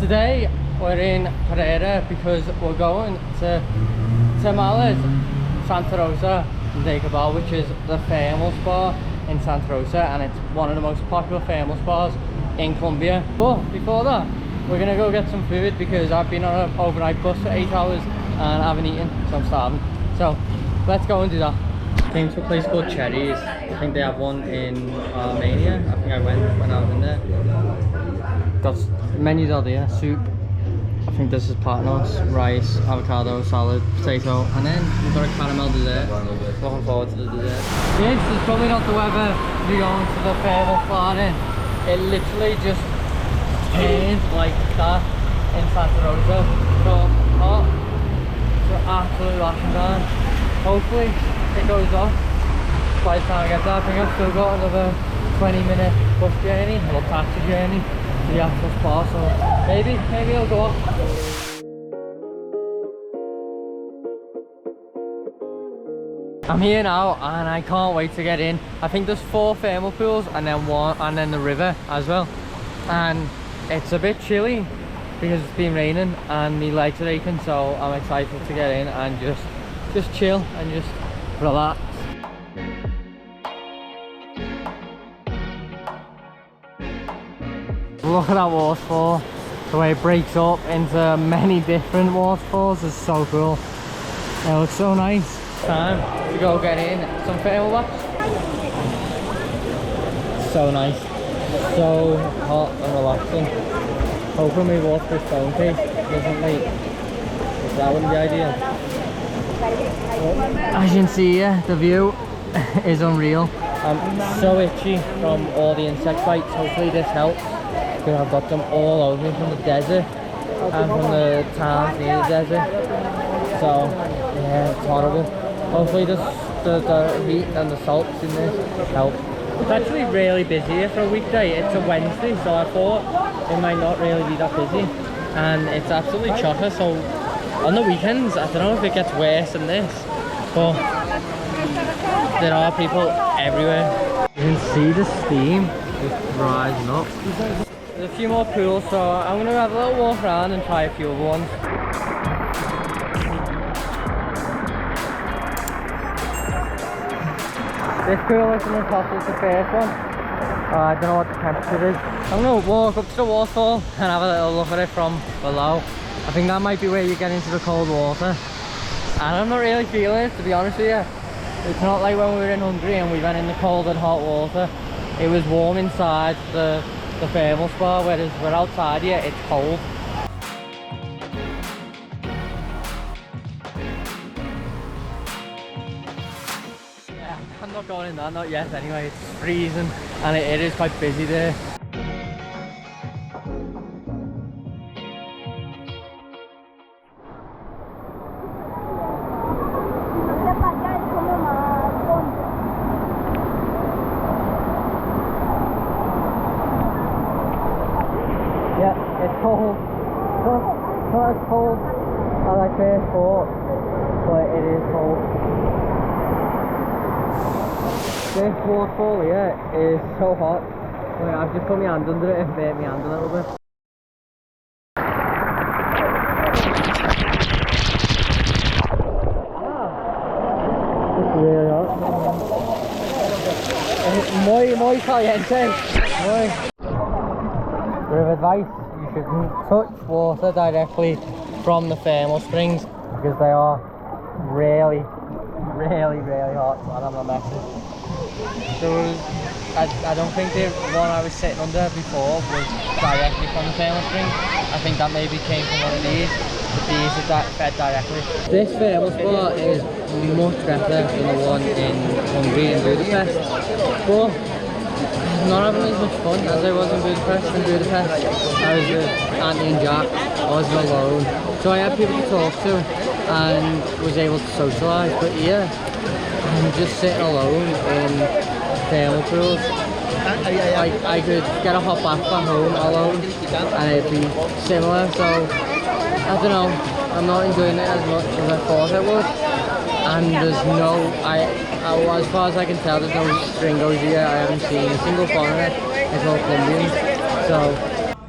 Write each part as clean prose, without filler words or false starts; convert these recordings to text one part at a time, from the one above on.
Today we're in Pereira because we're going to Termales Santa Rosa in Decabal, which is the thermal spa in Santa Rosa, and it's one of the most popular thermal spas in Colombia. But before that, we're gonna go get some food because I've been on an overnight bus for 8 hours and I haven't eaten, so I'm starving. So let's go and do that. Came to a place called Cherries. I think they have one in Armenia. I think I went when I was in there. Got menus out there, soup. I think this is partners, rice, avocado, salad, potato, and then we've got a caramel dessert. Looking forward to the dessert. This is probably not the weather we're going to the thermal spa in. It literally just turned like that in Santa Rosa. So hot, so absolutely lashing down. Hopefully it goes off by the time I get there. I think I've still got another 20-minute bus journey or taxi journey to the actual spa, so maybe it'll go off. I'm here now and I can't wait to get in. I think there's 4 thermal pools and then one, and then the river as well. And it's a bit chilly because it's been raining and my legs are aching, so I'm excited to get in and just chill and just relax. Look at that waterfall, the way it breaks up into many different waterfalls is so cool. It looks so nice. Time to go get in some thermal baths. So nice, so hot and relaxing. Hoping my waterproof phone case doesn't leak, because that wouldn't be ideal. As you can see here, the view is unreal. I'm so itchy from all the insect bites. Hopefully this helps, because I've got them all over me from the desert and from the towns near the desert. So yeah, it's horrible. Hopefully the heat and the salts in this help. It's actually really busy here for a weekday. It's a Wednesday, so I thought it might not really be that busy, and it's absolutely chocker. So on the weekends, I don't know if it gets worse than this, but there are people everywhere. You can see the steam just rising up. There's a few more pools, so I'm going to have a little walk around and try a few other ones. This pool is on the top of the first one. I don't know what the temperature is. I'm going to walk up to the waterfall and have a little look at it from below. I think that might be where you get into the cold water. And I'm not really feeling it, to be honest with you. It's not like when we were in Hungary and we went in the cold and hot water. It was warm inside the thermal spa, whereas we're outside here, it's cold. Yeah, I'm not going in that, not yet anyway. It's freezing and it is quite busy there. Yeah, it's cold. Not as cold as I first thought, but it is cold. This waterfall here is so hot. Wait, I've just put my hand under it and burnt my hand a little bit. It's really hot. Muy caliente. Muy. Bit of advice, you shouldn't touch water directly from the thermal springs because they are really hot, and I'm not messing. So I don't think the one I was sitting under before was directly from the thermal spring. I think that maybe came from one of these, but these are fed directly. This thermal spa is much better than the one in Hungary in Budapest, but I'm not having as much fun as I was in Budapest. I was with Auntie and Jack, I wasn't alone. So I had people to talk to and was able to socialise, but here I'm just sitting alone in thermal pools. I could get a hot bath at home alone and it'd be similar, so I don't know, I'm not enjoying it as much as I thought I would. And there's no, as far as I can tell, there's no stringos here. I haven't seen a single foreigner, it's all Colombians. So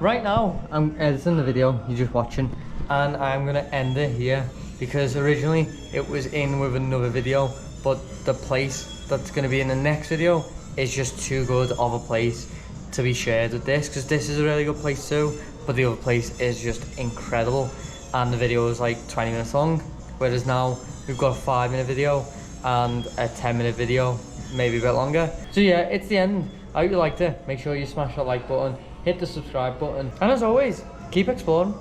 right now I'm editing the video you're just watching, and I'm gonna end it here because originally it was in with another video, but the place that's gonna be in the next video is just too good of a place to be shared with this, because this is a really good place too, but the other place is just incredible, and the video is like 20 minutes long, whereas now we've got a 5-minute video and a 10-minute video, maybe a bit longer. So yeah, it's the end. I hope you liked it. Make sure you smash that like button, hit the subscribe button, and as always, keep exploring.